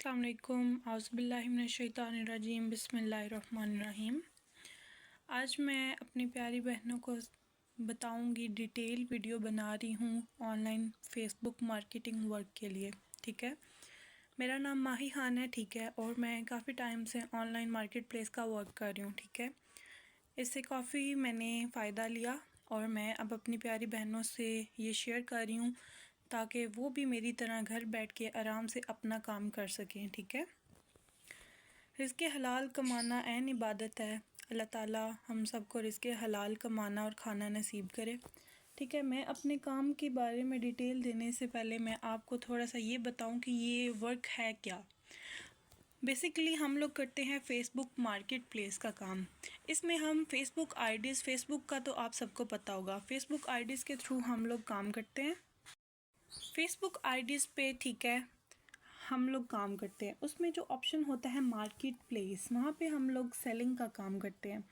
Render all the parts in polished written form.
अस्सलाम वालेकुम औज़ुबिल्लाहि मिनश्शैतानिर्रजीम बिस्मिल्लाहिर्रहमानिर्रहीम। आज मैं अपनी प्यारी बहनों को बताऊंगी, डिटेल वीडियो बना रही हूँ ऑनलाइन फ़ेसबुक मार्केटिंग वर्क के लिए। ठीक है, मेरा नाम माही खान है। ठीक है, और मैं काफ़ी टाइम से ऑनलाइन मार्केट प्लेस का वर्क कर रही हूँ। ठीक है, इससे काफ़ी मैंने फ़ायदा लिया और मैं अब अपनी प्यारी बहनों से ये शेयर कर रही हूँ ताकि वो भी मेरी तरह घर बैठ के आराम से अपना काम कर सकें। ठीक है, रिज़्क़े हलाल कमाना ऐन इबादत है। अल्लाह ताला हम सबको रिज़्क़े हलाल कमाना और खाना नसीब करे। ठीक है, मैं अपने काम के बारे में डिटेल देने से पहले मैं आपको थोड़ा सा ये बताऊं कि ये वर्क है क्या। बेसिकली हम लोग करते हैं फ़ेसबुक मार्केट प्लेस का काम। इसमें हम फ़ेसबुक आईडीज़, फ़ेसबुक का तो आप सबको पता होगा, फ़ेसबुक आईडीज़ के थ्रू हम लोग काम करते हैं फ़ेसबुक आईडीज़ पे। ठीक है, हम लोग काम करते हैं, उसमें जो ऑप्शन होता है मार्केट प्लेस, वहाँ पे हम लोग सेलिंग का काम करते हैं।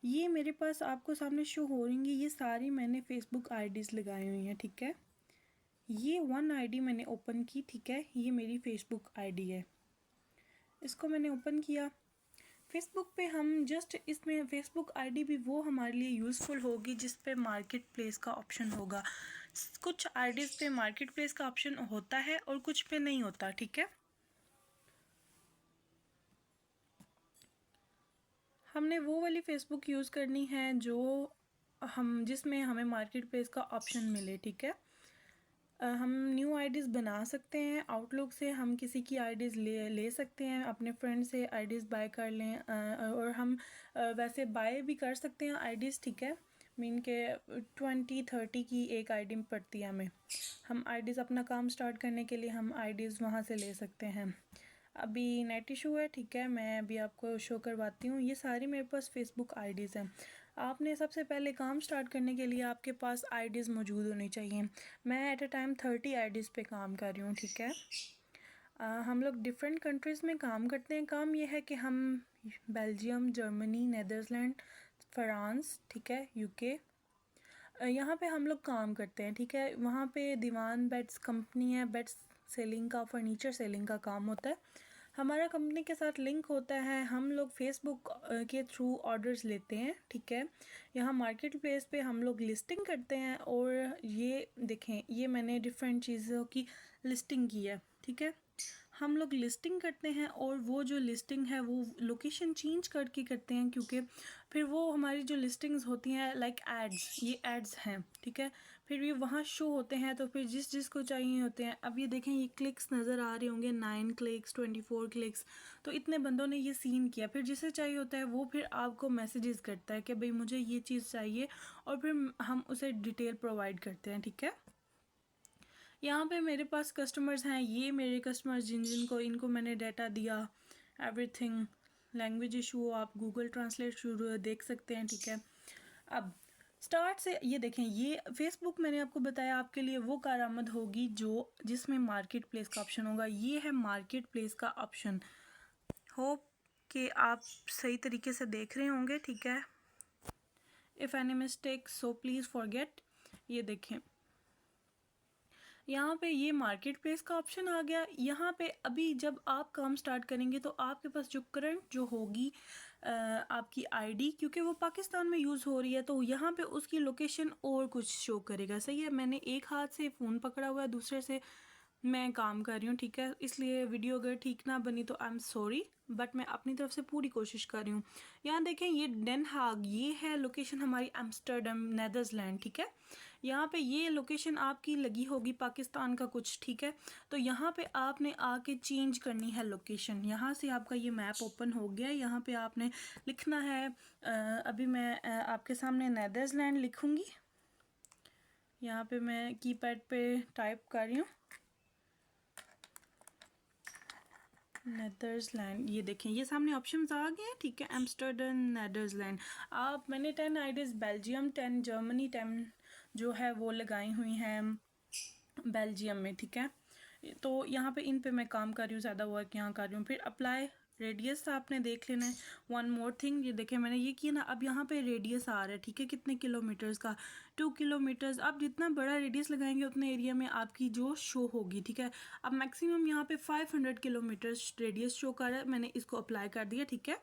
ये मेरे पास आपको सामने शो हो रही है, ये सारी मैंने फ़ेसबुक आईडीज़ लगाई हुई हैं। ठीक है, ये वन आईडी मैंने ओपन की। ठीक है, ये मेरी फ़ेसबुक आईडी है, इसको मैंने ओपन किया। फ़ेसबुक पे हम जस्ट इसमें फ़ेसबुक आईडी भी वो हमारे लिए यूज़फुल होगी जिस पे मार्केट प्लेस का ऑप्शन होगा। कुछ आईडीज़ पे मार्केट प्लेस का ऑप्शन होता है और कुछ पे नहीं होता। ठीक है, हमने वो वाली फ़ेसबुक यूज़ करनी है जो जिसमें हमें मार्केट प्लेस का ऑप्शन मिले। ठीक है, हम न्यू आईडीज़ बना सकते हैं आउटलुक से, हम किसी की आईडीज़ ले सकते हैं, अपने फ्रेंड से आईडीज़ बाय कर लें, और हम वैसे बाय भी कर सकते हैं आईडीज़। ठीक है, मीन के 20-30 की एक आईडी पड़ती है हमें। हम आईडीज़ अपना काम स्टार्ट करने के लिए हम आईडीज़ वहाँ से ले सकते हैं। अभी नेट इशू है। ठीक है, मैं अभी आपको शो करवाती हूँ। ये सारी मेरे पास फ़ेसबुक आईडीज़ हैं। आपने सबसे पहले काम स्टार्ट करने के लिए आपके पास आईडीज़ मौजूद होनी चाहिए। मैं एट अ टाइम 30 आईडीज़ पे काम कर रही हूँ। ठीक है, हम लोग डिफरेंट कंट्रीज़ में काम करते हैं। काम ये है कि हम बेल्जियम, जर्मनी, नीदरलैंड, फ्रांस, ठीक है, यूके, यहाँ पे हम लोग काम करते हैं। ठीक है, वहाँ पे दीवान बेड्स कंपनी है, बेड्स सेलिंग का, फर्नीचर सेलिंग का काम होता है। हमारा कंपनी के साथ लिंक होता है, हम लोग फ़ेसबुक के थ्रू ऑर्डर्स लेते हैं। ठीक है, यहाँ मार्केट प्लेस पे हम लोग लिस्टिंग करते हैं और ये देखें, ये मैंने डिफरेंट चीज़ों की लिस्टिंग की है। ठीक है, हम लोग लिस्टिंग करते हैं और वो जो लिस्टिंग है वो लोकेशन चेंज करके करते हैं, क्योंकि फिर वो हमारी जो लिस्टिंग्स होती हैं लाइक एड्स, ये एड्स हैं। ठीक है, फिर ये वहाँ शो होते हैं, तो फिर जिस को चाहिए होते हैं। अब ये देखें, ये क्लिक्स नज़र आ रहे होंगे, 9 क्लिक्स, 24 क्लिक्स, तो इतने बंदों ने ये सीन किया। फिर जिसे चाहिए होता है वो फिर आपको मैसेजेस करता है कि भाई मुझे ये चीज़ चाहिए, और फिर हम उसे डिटेल प्रोवाइड करते हैं। ठीक है, यहाँ पे मेरे पास कस्टमर्स हैं, ये मेरे कस्टमर्स जिनको इनको मैंने डाटा दिया, एवरीथिंग। लैंग्वेज इशू आप गूगल ट्रांसलेट शुरू देख सकते हैं। ठीक है, अब स्टार्ट से ये देखें, ये फेसबुक मैंने आपको बताया आपके लिए वो कारआमद होगी जो जिसमें मार्केट प्लेस का ऑप्शन होगा। ये है मार्केट प्लेस का ऑप्शन। होप कि आप सही तरीके से देख रहे होंगे। ठीक है, if any mistake so please forget. ये देखें, यहाँ पे ये मार्केट प्लेस का ऑप्शन आ गया। यहाँ पे अभी जब आप काम स्टार्ट करेंगे तो आपके पास जो करंट जो होगी आपकी आईडी, क्योंकि वो पाकिस्तान में यूज़ हो रही है, तो यहाँ पे उसकी लोकेशन और कुछ शो करेगा। सही है, मैंने एक हाथ से फ़ोन पकड़ा हुआ है, दूसरे से मैं काम कर रही हूँ। ठीक है, इसलिए वीडियो अगर ठीक ना बनी तो आई एम सॉरी, बट मैं अपनी तरफ से पूरी कोशिश कर रही हूँ। यहाँ देखें, ये डेन हाग, ये है लोकेशन हमारी एम्स्टर्डम, नीदरलैंड। ठीक है, यहाँ पे ये लोकेशन आपकी लगी होगी पाकिस्तान का कुछ। ठीक है, तो यहाँ पे आपने आके चेंज करनी है लोकेशन। यहाँ से आपका ये मैप ओपन हो गया, यहाँ पे आपने लिखना है, अभी मैं आपके सामने नीदरलैंड लिखूँगी। यहाँ पे मैं कीपैड पे टाइप कर रही हूँ नीदरलैंड। ये देखें, ये सामने ऑप्शंस आ गए हैं। ठीक है, एम्स्टर्डम, नीदरलैंड। आप मैंने 10 आईडीज़ बेल्जियम, 10 जर्मनी, 10 जो है वो लगाई हुई हैं बेल्जियम में। ठीक है, तो यहाँ पे इन पे मैं काम कर रही हूँ, ज़्यादा वर्क यहाँ कर रही हूँ। फिर अप्लाई रेडियस आपने देख लेना है। वन मोर थिंग, ये देखें मैंने ये किया ना, अब यहाँ पे रेडियस आ रहा है, ठीक है, कितने किलोमीटर्स का, 2 किलोमीटर्स। आप जितना बड़ा रेडियस लगाएंगे उतने एरिया में आपकी जो शो होगी, ठीक है। अब मैक्सिमम यहाँ पे 500 किलोमीटर्स रेडियस शो कर रहा है, मैंने इसको अप्लाई कर दिया, ठीक है।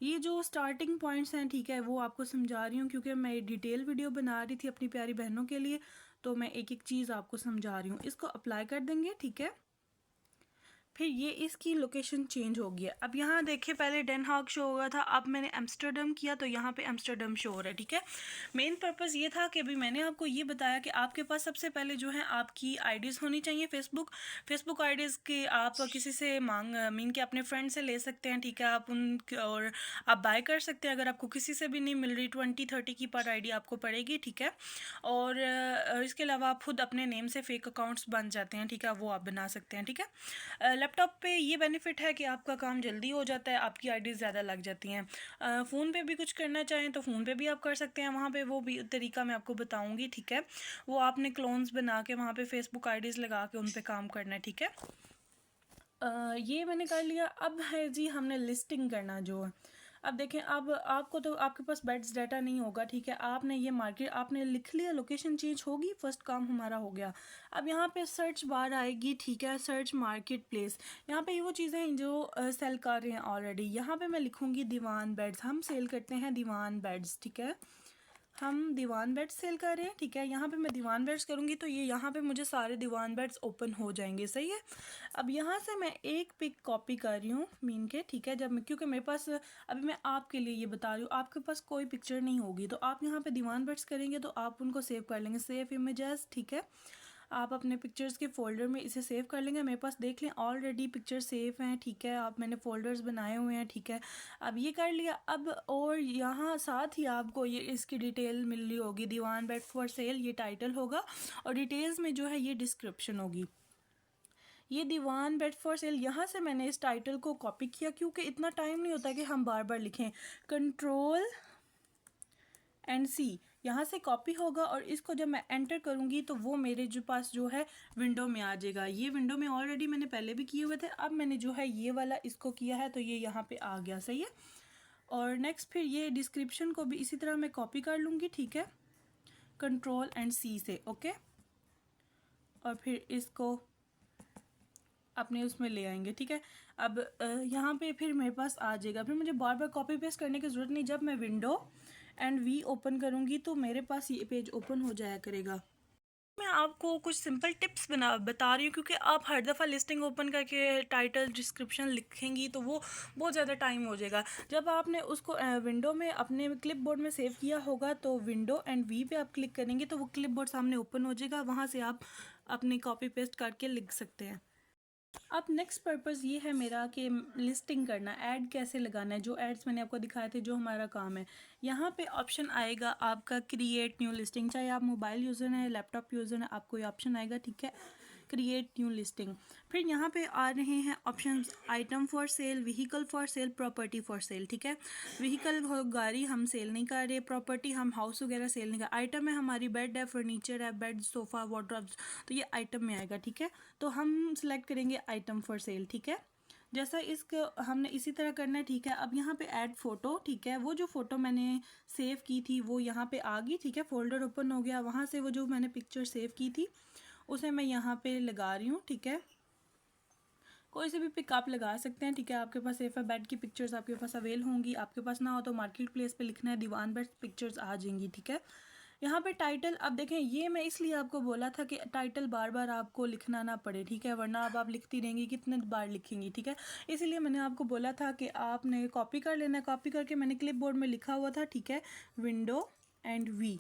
ये जो स्टार्टिंग पॉइंट्स हैं, ठीक है, वो आपको समझा रही हूँ क्योंकि मैं डिटेल वीडियो बना रही थी अपनी प्यारी बहनों के लिए, तो मैं एक एक चीज़ आपको समझा रही हूँ। इसको अप्लाई कर देंगे, ठीक है। फिर ये इसकी लोकेशन चेंज हो गया। अब यहाँ देखिए पहले डेन हाग शो हो रहा था, अब मैंने एम्स्टर्डम किया तो यहाँ पे एम्स्टर्डम शो हो रहा है, ठीक है। मेन पर्पस ये था कि अभी मैंने आपको ये बताया कि आपके पास सबसे पहले जो है आपकी आईडीज़ होनी चाहिए फेसबुक आईडीज़ के आप किसी से मीन के अपने फ्रेंड से ले सकते हैं, ठीक है। आप उन और आप बाय कर सकते हैं अगर आपको किसी से भी नहीं मिल रही, 20-30 की पर आईडी आपको पड़ेगी, ठीक है। और इसके अलावा आप खुद अपने नेम से फेक अकाउंट्स बन जाते हैं, ठीक है, वो आप बना सकते हैं, ठीक है। लैपटॉप पे ये बेनिफिट है कि आपका काम जल्दी हो जाता है, आपकी आईडीज़ ज़्यादा लग जाती हैं। फ़ोन पे भी कुछ करना चाहें तो फ़ोन पे भी आप कर सकते हैं, वहाँ पे वो भी तरीका मैं आपको बताऊँगी, ठीक है। वो आपने क्लोन्स बना के वहाँ पे फेसबुक आईडीज़ लगा के उन पे काम करना है, ठीक है। ये मैंने कर लिया। अब है जी हमने लिस्टिंग करना जो है। अब देखें, अब आपको तो आपके पास बेड्स डाटा नहीं होगा, ठीक है। आपने ये मार्केट आपने लिख लिया, लोकेशन चेंज होगी, फर्स्ट काम हमारा हो गया। अब यहाँ पे सर्च बार आएगी, ठीक है, सर्च मार्केट प्लेस। यहाँ पे ये वो चीज़ें हैं जो सेल कर रहे हैं ऑलरेडी। यहाँ पे मैं लिखूँगी दीवान बेड्स, हम सेल करते हैं दीवान बेड्स, ठीक है, हम दीवान बेड्स सेल कर रहे हैं, ठीक है। यहाँ पे मैं दीवान बेड्स करूँगी तो ये यहाँ पे मुझे सारे दीवान बेड्स ओपन हो जाएंगे, सही है। अब यहाँ से मैं एक पिक कॉपी कर रही हूँ मीन के, ठीक है। जब मैं क्योंकि मेरे पास अभी मैं आपके लिए ये बता रही हूँ, आपके पास कोई पिक्चर नहीं होगी तो आप यहाँ पे दीवान बेड्स करेंगे तो आप उनको सेव कर लेंगे, सेव इमेजेस, ठीक है। आप अपने पिक्चर्स के फ़ोल्डर में इसे सेव कर लेंगे। मेरे पास देख लें ऑलरेडी पिक्चर सेव हैं, ठीक है। आप मैंने फ़ोल्डर्स बनाए हुए हैं, ठीक है। अब ये कर लिया। अब और यहाँ साथ ही आपको ये इसकी डिटेल मिल रही होगी, दीवान बेड फॉर सेल ये टाइटल होगा और डिटेल्स में जो है ये डिस्क्रिप्शन होगी। ये दीवान बेड फॉर सेल, यहाँ से मैंने इस टाइटल को कॉपी किया क्योंकि इतना टाइम नहीं होता कि हम बार बार लिखें। कंट्रोल एंड सी यहाँ से कॉपी होगा और इसको जब मैं एंटर करूँगी तो वो मेरे जो पास जो है विंडो में आ जाएगा। ये विंडो में ऑलरेडी मैंने पहले भी किए हुए थे, अब मैंने जो है ये वाला इसको किया है तो ये यहाँ पे आ गया, सही है। और नेक्स्ट फिर ये डिस्क्रिप्शन को भी इसी तरह मैं कॉपी कर लूँगी, ठीक है, कंट्रोल एंड सी से, ओके। और फिर इसको अपने उसमें ले आएंगे, ठीक है। अब यहाँ पे फिर मेरे पास आ जाएगा, फिर मुझे बार बार कॉपी पेस्ट करने की ज़रूरत नहीं। जब मैं विंडो एंड वी ओपन करूँगी तो मेरे पास ये पेज ओपन हो जाया करेगा। मैं आपको कुछ सिंपल टिप्स बता रही हूँ क्योंकि आप हर दफ़ा लिस्टिंग ओपन करके टाइटल डिस्क्रिप्शन लिखेंगी तो वो बहुत ज़्यादा टाइम हो जाएगा। जब आपने उसको विंडो में अपने क्लिप बोर्ड में सेव किया होगा तो विंडो एंड वी पे आप क्लिक करेंगे तो वो क्लिप बोर्ड सामने ओपन हो जाएगा, वहाँ से आप अपनी कॉपी पेस्ट करके लिख सकते हैं। अब नेक्स्ट पर्पज़ ये है मेरा कि लिस्टिंग करना, ऐड कैसे लगाना है। जो एड्स मैंने आपको दिखाए थे जो हमारा काम है, यहाँ पे ऑप्शन आएगा आपका क्रिएट न्यू लिस्टिंग। चाहे आप मोबाइल यूज़र हैं, लैपटॉप यूज़र हैं, आपको ये ऑप्शन आएगा, ठीक है, क्रिएट न्यू लिस्टिंग। फिर यहाँ पे आ रहे हैं options, item for sale, vehicle for sale, property for sale, ठीक है। व्हीकल गाड़ी हम सेल नहीं कर रहे, प्रॉपर्टी हम हाउस वगैरह सेल नहीं कर। आइटम है हमारी बेड है, फर्नीचर है, बेड, सोफ़ा, वार्डरोब्स, तो ये आइटम में आएगा, ठीक है। तो हम सिलेक्ट करेंगे आइटम फॉर सेल, ठीक है। जैसा इसको हमने इसी तरह करना है, ठीक है। अब यहाँ पे ऐड फ़ोटो, ठीक है, वो जो फ़ोटो मैंने सेव की थी वो यहाँ पे आ गई, ठीक है। फ़ोल्डर ओपन हो गया, वहाँ से वो जो मैंने पिक्चर सेव की थी उसे मैं यहाँ पे लगा रही हूँ, ठीक है। कोई से भी पिक आप लगा सकते हैं, ठीक है। आपके पास सेफ है, बेड की पिक्चर्स आपके पास अवेल होंगी, आपके पास ना हो तो मार्केट प्लेस पे लिखना है दीवान बेड, पिक्चर्स आ जाएंगी, ठीक है। यहाँ पे टाइटल, अब देखें ये मैं इसलिए आपको बोला था कि टाइटल बार बार आपको लिखना ना पड़े, ठीक है, वरना अब आप लिखती रहेंगी, कितने बार लिखेंगी, ठीक है। इसलिए मैंने आपको बोला था कि आपने कॉपी कर लेना। कॉपी करके मैंने क्लिप बोर्ड में लिखा हुआ था, ठीक है, विंडो एंड वी।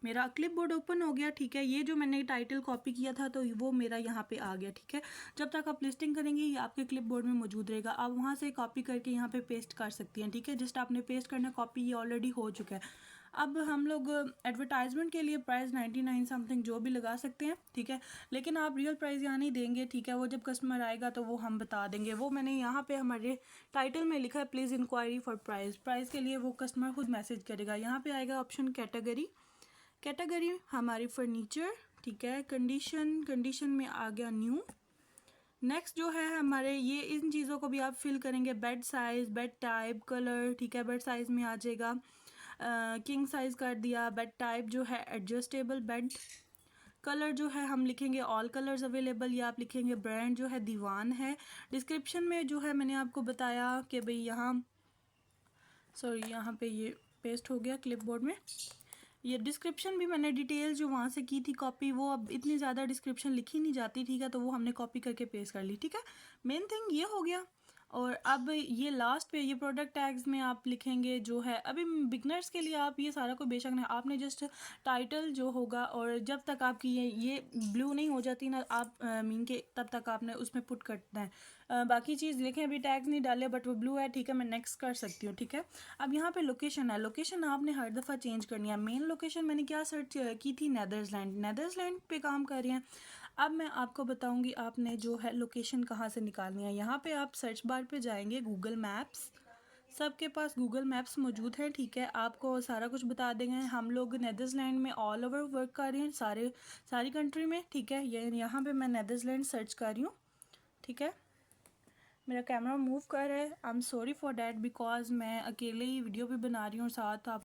मेरा क्लिप बोर्ड ओपन हो गया, ठीक है। ये जो मैंने टाइटल कॉपी किया था तो वो मेरा यहाँ पे आ गया, ठीक है। जब तक आप लिस्टिंग करेंगे ये आपके क्लिप बोर्ड में मौजूद रहेगा, आप वहाँ से कॉपी करके यहाँ पे पेस्ट कर सकती हैं, ठीक है। जस्ट आपने पेस्ट करना, कॉपी ये ऑलरेडी हो चुका है। अब हम लोग एडवर्टाइजमेंट के लिए प्राइस 99 समथिंग जो भी लगा सकते हैं, ठीक है, लेकिन आप रियल प्राइस यहाँ नहीं देंगे, ठीक है। वो जब कस्टमर आएगा तो वो हम बता देंगे। वो मैंने यहाँ पे हमारे टाइटल में लिखा है please inquiry for price. Price के लिए वो कस्टमर खुद मैसेज करेगा। यहाँ पे आएगा ऑप्शन कैटेगरी, कैटेगरी हमारी फर्नीचर, ठीक है। कंडीशन में आ गया न्यू, नेक्स्ट जो है हमारे ये इन चीज़ों को भी आप फिल करेंगे, bed size, bed type, colour, ठीक है, बेड साइज़ में आ जाएगा किंग साइज़ कर दिया, बेड टाइप जो है एडजस्टेबल बेड, कलर जो है हम लिखेंगे ऑल कलर्स अवेलेबल, या आप लिखेंगे ब्रांड जो है दीवान है। डिस्क्रिप्शन में जो है मैंने आपको बताया कि भाई यहाँ सॉरी यहाँ पे ये पेस्ट हो गया क्लिपबोर्ड में, ये डिस्क्रिप्शन भी मैंने डिटेल जो वहाँ से की थी कॉपी, वो अब इतनी ज़्यादा डिस्क्रिप्शन लिखी नहीं जाती, ठीक है, तो वो हमने कॉपी करके पेस्ट कर ली, ठीक है। मेन थिंग ये हो गया। और अब ये लास्ट पे ये प्रोडक्ट टैग्स में आप लिखेंगे जो है, अभी बिगनर्स के लिए आप ये सारा कोई बेशक नहीं, आपने जस्ट टाइटल जो होगा, और जब तक आपकी ये ब्लू नहीं हो जाती ना आप मीन के, तब तक आपने उसमें पुट करना है। बाकी चीज़ लिखें, अभी टैग्स नहीं डाले बट वो ब्लू है, ठीक है, मैं नेक्स्ट कर सकती हूँ, ठीक है। अब यहाँ पे लोकेशन है, लोकेशन आपने हर दफ़ा चेंज करनी है। मेन लोकेशन मैंने क्या सर्च की थी, नेदरलैंड, नेदरलैंड पे काम कर रहे हैं। अब मैं आपको बताऊंगी आपने जो है लोकेशन कहाँ से निकालनी है। यहाँ पे आप सर्च बार पे जाएंगे, गूगल मैप्स, सबके पास गूगल मैप्स मौजूद है, ठीक है, आपको सारा कुछ बता देंगे। हम लोग नेदरलैंड में ऑल ओवर वर्क कर रहे हैं, सारी कंट्री में, ठीक है। ये यहाँ पे मैं नेदरलैंड सर्च कर रही हूँ, ठीक है। मेरा कैमरा मूव कर रहा है, I am sorry for that, because मैं अकेले ही वीडियो भी बना रही हूँ, साथ आप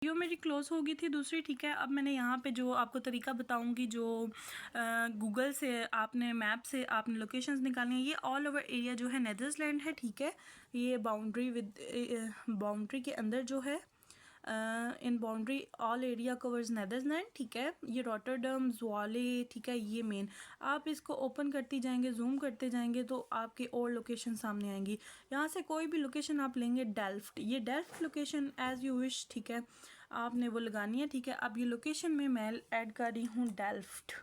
वीडियो मेरी क्लोज हो गई थी दूसरी, ठीक है। अब मैंने यहाँ पे जो आपको तरीका बताऊँगी, जो गूगल से आपने मैप से आपने लोकेशंस निकालनी है। ये ऑल ओवर एरिया जो है नेदरलैंड है, ठीक है। ये बाउंड्री के अंदर जो है इन boundary all area covers Netherland, ठीक है। ये रॉटरडम, ज़्वाले, ठीक है, ये मेन। आप इसको ओपन करती जाएंगे, जूम करते जाएंगे तो आपके और लोकेशन सामने आएंगी। यहाँ से कोई भी लोकेशन आप लेंगे, डेल्फ्ट, ये Delft location as you wish, ठीक है, आपने वो लगानी है, ठीक है। अब ये लोकेशन में मैं ऐड कर रही हूँ डेल्फ्ट,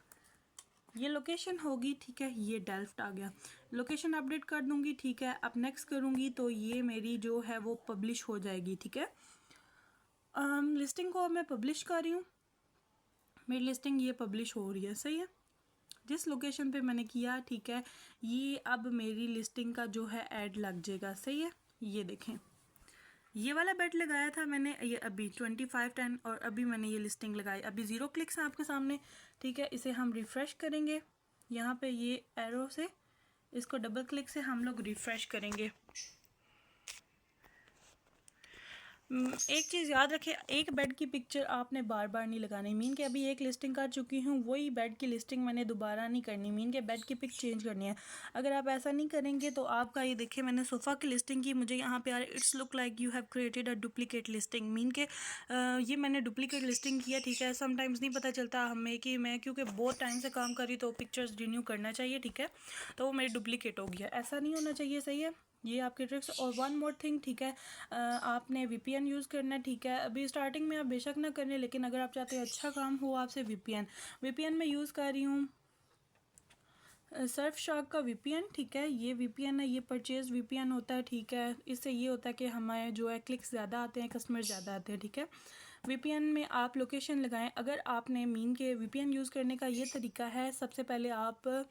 ये लोकेशन होगी, ठीक है, ये डेल्फ्ट आ गया। लोकेशन अपडेट कर दूंगी, ठीक है। अब नेक्स्ट करूँगी तो ये मेरी जो है वो पब्लिश हो जाएगी, ठीक है। लिस्टिंग को मैं पब्लिश कर रही हूँ, मेरी लिस्टिंग ये पब्लिश हो रही है, सही है। जिस लोकेशन पे मैंने किया, ठीक है, ये अब मेरी लिस्टिंग का जो है ऐड लग जाएगा, सही है। ये देखें, ये वाला बेड लगाया था मैंने, ये अभी 2510, और अभी मैंने ये लिस्टिंग लगाई, अभी 0 क्लिक्स हैं आपके सामने, ठीक है। इसे हम रिफ़्रेश करेंगे, यहाँ पे ये एरो से इसको डबल क्लिक से हम लोग रिफ़्रेश करेंगे। एक चीज़ याद रखें, एक बेड की पिक्चर आपने बार बार नहीं लगानी। मीन के अभी एक लिस्टिंग कर चुकी हूँ, वही बेड की लिस्टिंग मैंने दोबारा नहीं करनी। मीन के बेड की पिक चेंज करनी है। अगर आप ऐसा नहीं करेंगे तो आपका ये देखिए, मैंने सोफ़ा की लिस्टिंग की, मुझे यहाँ पे आ रहा है it's look like you have created a duplicate listing. Mean के ये मैंने डुप्लीकेट लिस्टिंग किया, ठीक है। समटाइम्स नहीं पता चलता हमें कि मैं क्योंकि बहुत टाइम से काम कर रही तो पिक्चर्स रिन्यू करना चाहिए, ठीक है, तो वो मेरी डुप्लीकेट हो गया, ऐसा नहीं होना चाहिए, सही है। ये आपके ट्रिक्स। और वन मोर थिंग, ठीक है, आपने वीपीएन यूज़ करना है, ठीक है। अभी स्टार्टिंग में आप बेशक ना करें, लेकिन अगर आप चाहते हो अच्छा काम हो आपसे, वीपीएन में यूज़ कर रही हूँ सर्फ शॉक का वीपीएन, ठीक है। ये वीपीएन है, ये परचेज वीपीएन होता है, ठीक है। इससे ये होता है कि हमारे जो है क्लिक्स ज़्यादा आते हैं, कस्टमर ज़्यादा आते हैं, ठीक है। वीपीएन में आप लोकेशन लगाएं। अगर आपने मीन के वीपीएन यूज़ करने का ये तरीका है, सबसे पहले आप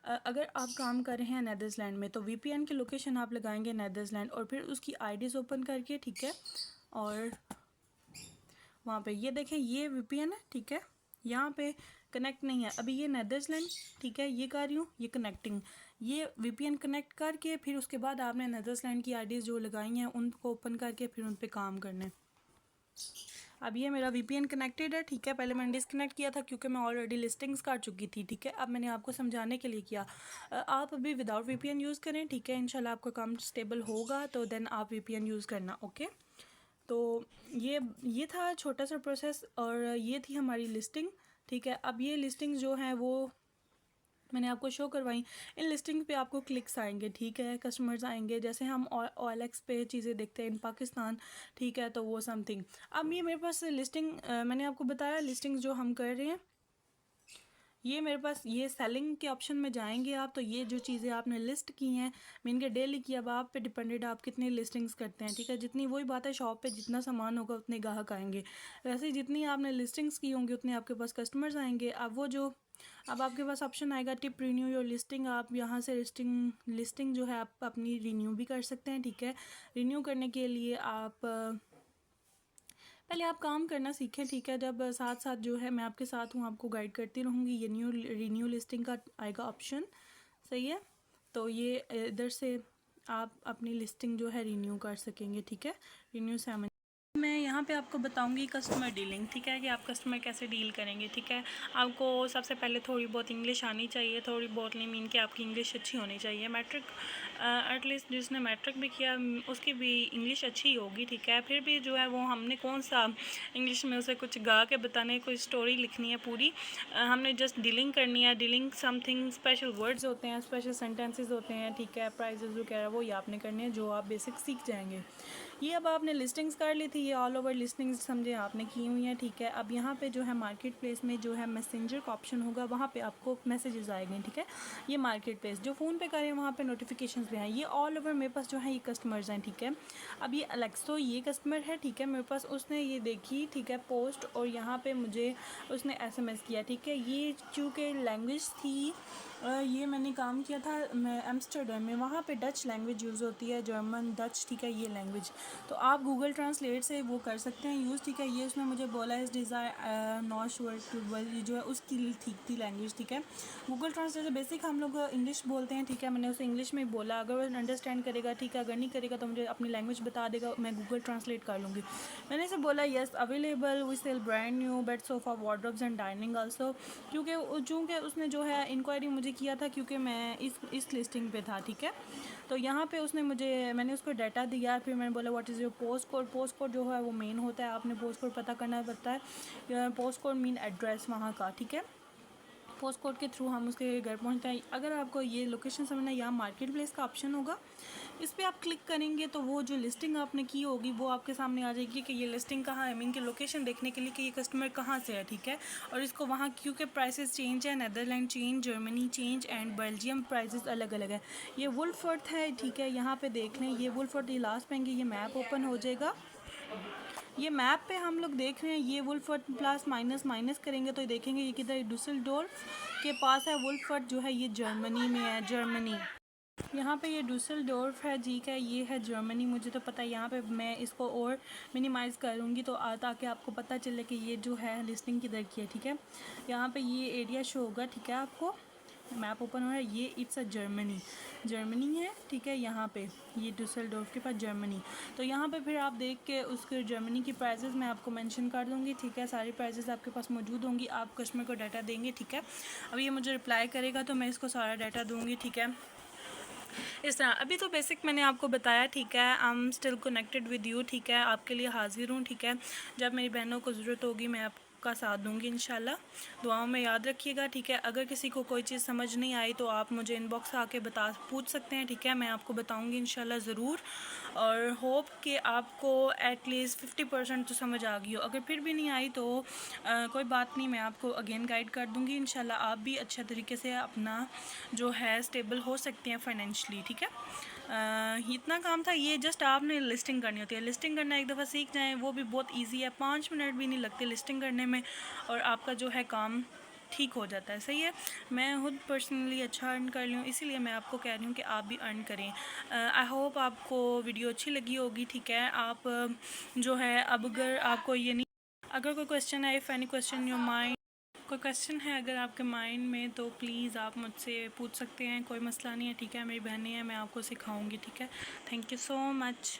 अगर आप काम कर रहे हैं नेदरलैंड में तो वीपीएन की लोकेशन आप लगाएंगे नेदरलैंड, और फिर उसकी आईडीज़ ओपन करके, ठीक है, और वहाँ पे ये देखें ये वीपीएन है, ठीक है। यहाँ पे कनेक्ट नहीं है अभी, ये नेदरलैंड, ठीक है, ये कर रही हूँ, ये कनेक्टिंग, ये वीपीएन कनेक्ट करके फिर उसके बाद आपने नेदरलैंड की आईडीज़ जो लगाई हैं उनको ओपन करके फिर उन पर काम करना है। अब ये मेरा वीपीएन कनेक्टेड है, ठीक है। पहले मैंने डिसकनेक्ट किया था क्योंकि मैं ऑलरेडी लिस्टिंग्स कर चुकी थी, ठीक है। अब मैंने आपको समझाने के लिए किया। आप अभी विदाउट वीपीएन यूज़ करें, ठीक है, इंशाल्लाह आपका काम स्टेबल होगा तो देन आप वीपीएन यूज़ करना, ओके। तो ये था छोटा सा प्रोसेस, और ये थी हमारी लिस्टिंग, ठीक है। अब ये लिस्टिंग जो है वो मैंने आपको शो करवाई। इन लिस्टिंग पे आपको क्लिक्स आएंगे, ठीक है, कस्टमर्स आएंगे, जैसे हम OLX पे चीज़ें देखते हैं इन पाकिस्तान, ठीक है, तो वो समथिंग। अब ये मेरे पास लिस्टिंग मैंने आपको बताया लिस्टिंग जो हम कर रहे हैं, ये मेरे पास ये सेलिंग के ऑप्शन में जाएंगे आप, तो ये जो चीज़ें आपने लिस्ट की हैं मीन के डेली की, अब आप पे डिपेंडेड आप कितनी लिस्टिंग्स करते हैं, ठीक है। जितनी वही बात है, शॉप पे जितना सामान होगा उतने ग्राहक आएंगे, वैसे ही जितनी आपने लिस्टिंग्स की होंगी उतने आपके पास कस्टमर्स आएंगे। अब आपके पास ऑप्शन आएगा टिप रिन्यू योर लिस्टिंग, आप यहाँ से लिस्टिंग जो है आप अपनी रिन्यू भी कर सकते हैं, ठीक है। रिन्यू करने के लिए आप पहले आप काम करना सीखें, ठीक है। जब साथ साथ जो है मैं आपके साथ हूँ, आपको गाइड करती रहूँगी। ये रिन्यू लिस्टिंग का आएगा ऑप्शन, सही है। तो ये इधर से आप अपनी लिस्टिंग जो है रिन्यू कर सकेंगे, ठीक है। रिन्यू से मैं यहाँ पे आपको बताऊंगी कस्टमर डीलिंग, ठीक है, कि आप कस्टमर कैसे डील करेंगे, ठीक है। आपको सबसे पहले थोड़ी बहुत इंग्लिश आनी चाहिए, थोड़ी बहुत नहीं मीन कि आपकी इंग्लिश अच्छी होनी चाहिए। मैट्रिक एटलीस्ट जिसने मैट्रिक भी किया उसकी भी इंग्लिश अच्छी होगी, ठीक है। फिर भी जो है वो हमने कौन सा इंग्लिश में उसे कुछ गा के बताने, कोई स्टोरी लिखनी है पूरी, हमने जस्ट डीलिंग करनी है। डीलिंग समथिंग स्पेशल वर्ड्स होते हैं, स्पेशल सेंटेंसेस होते हैं, ठीक है। प्राइजेस वगैरह वो ये आपने करने हैं, जो आप बेसिक सीख जाएंगे। ये अब आपने लिस्टिंग्स कर ली थी, ये ऑल ओवर लिस्टिंग्स समझे आपने की हुई हैं, ठीक है। अब यहाँ पे जो है मार्केट प्लेस में जो है मैसेंजर का ऑप्शन होगा, वहाँ पे आपको मैसेजेस आएंगे, ठीक है। ये मार्केट प्लेस जो फ़ोन पे करें वहाँ पे नोटिफिकेशंस भी हैं। ये ऑल ओवर मेरे पास जो है ये कस्टमर्स हैं, ठीक है। अब ये अलेक्सो ये कस्टमर है, ठीक है, मेरे पास उसने ये देखी, ठीक है, पोस्ट, और यहाँ पे मुझे उसने SMS किया, ठीक है। ये चूँकि लैंग्वेज थी, ये मैंने काम किया था मैं एम्स्टर्डम में, वहाँ पे डच लैंग्वेज यूज़ होती है, जर्मन डच, ठीक है, ये लैंग्वेज। तो आप गूगल ट्रांसलेट से वो कर सकते हैं यूज़, ठीक है। ये उसने मुझे बोला इस डिज़ायर नॉट श्योर ये जो है उसकी ठीक थी लैंग्वेज, ठीक है। गूगल ट्रांसलेट से बेसिक हम लोग इंग्लिश बोलते हैं, ठीक है। मैंने उसे इंग्लिश में बोला, अगर वो अंडरस्टैंड करेगा ठीक है, अगर नहीं करेगा तो मुझे अपनी लैंग्वेज बता देगा, मैं गूगल ट्रांसलेट कर लूँगी। मैंने इसे बोला yes available we sell brand new bed sofa wardrobes and dining also, चूँकि उसने जो है इंक्वायरी मुझे किया था, क्योंकि मैं इस लिस्टिंग पे था, ठीक है। तो यहाँ पे उसने मैंने उसको डाटा दिया, फिर मैंने बोला what is your post code. Post code जो है वो मेन होता है, आपने पोस्ट कोड पता करना पड़ता है। पोस्ट कोड मीन एड्रेस वहाँ का, ठीक है। पोस्ट कोड के थ्रू हम उसके घर पहुँचते हैं। अगर आपको ये लोकेशन समझना, यहाँ मार्केट प्लेस का ऑप्शन होगा, इस पर आप क्लिक करेंगे तो वो जो लिस्टिंग आपने की होगी वो आपके सामने आ जाएगी कि ये लिस्टिंग कहाँ है, मीन की लोकेशन देखने के लिए कि ये कस्टमर कहाँ से है, ठीक है। और इसको वहाँ क्योंकि प्राइसेस चेंज है, Netherland change, Germany change and Belgium prices अलग अलग है। ये वुल्फर्ट है, ठीक है, यहाँ पे देख लें, ये वुल्फर्ट ये लास्ट पाएंगे, ये मैप ओपन हो जाएगा। ये मैप पे हम लोग देख रहे हैं, ये वुल्फर्ट प्लस माइनस करेंगे तो ये देखेंगे ये किधर, डुसेलडोर्फ के पास है। वुल्फर्ट जो है ये जर्मनी में है, जर्मनी। यहाँ पे ये डुसेलडोर्फ है, ठीक है, ये है जर्मनी। मुझे तो पता है, यहाँ पे मैं इसको और मिनिमाइज़ करूँगी तो ताकि आपको पता चले कि ये जो है लिस्टिंग किधर की है, ठीक है। यहाँ पे ये एरिया शो होगा, ठीक है, आपको मैप ओपन हो रहा है, ये इट्स अ जर्मनी है, ठीक है। यहाँ पे ये डुसेलडोर्फ के पास जर्मनी। तो यहाँ पे फिर आप देख के उसके जर्मनी की प्राइसेस मैं आपको मेंशन कर दूँगी, ठीक है। सारी प्राइसेस आपके पास मौजूद होंगी, आप कस्टमर को डाटा देंगे, ठीक है। अब ये मुझे रिप्लाई करेगा तो मैं इसको सारा डाटा दूँगी, ठीक है। इस तरह अभी तो बेसिक मैंने आपको बताया, ठीक है। I am still connected with you, ठीक है, आपके लिए हाजिर हूँ, ठीक है। जब मेरी बहनों को ज़रूरत होगी मैं आपका साथ दूंगी इंशाल्लाह। दुआओं में याद रखिएगा, ठीक है। अगर किसी को कोई चीज़ समझ नहीं आई तो आप मुझे इनबॉक्स आके पूछ सकते हैं, ठीक है। मैं आपको बताऊंगी इंशाल्लाह ज़रूर, और होप कि आपको एटलीस्ट 50% तो समझ आ गई हो। अगर फिर भी नहीं आई तो कोई बात नहीं, मैं आपको अगेन गाइड कर दूंगी इंशाल्लाह। आप भी अच्छे तरीके से अपना जो है स्टेबल हो सकते हैं फाइनेंशली, ठीक है। इतना काम था, ये जस्ट आपने लिस्टिंग करनी होती है। लिस्टिंग करना एक दफ़ा सीख जाएं वो भी बहुत इजी है, 5 मिनट भी नहीं लगते लिस्टिंग करने में, और आपका जो है काम ठीक हो जाता है, सही है। मैं खुद पर्सनली अच्छा अर्न कर लूँ, इसीलिए मैं आपको कह रही हूँ कि आप भी अर्न करें। आई होप आपको वीडियो अच्छी लगी होगी, ठीक है। आप जो है अब अगर आपको ये नहीं, अगर कोई क्वेश्चन है, if any question your mind, कोई क्वेश्चन है अगर आपके माइंड में तो प्लीज़ आप मुझसे पूछ सकते हैं, कोई मसला नहीं है, ठीक है। मेरी बहनें हैं, मैं आपको सिखाऊंगी, ठीक है। Thank you so much.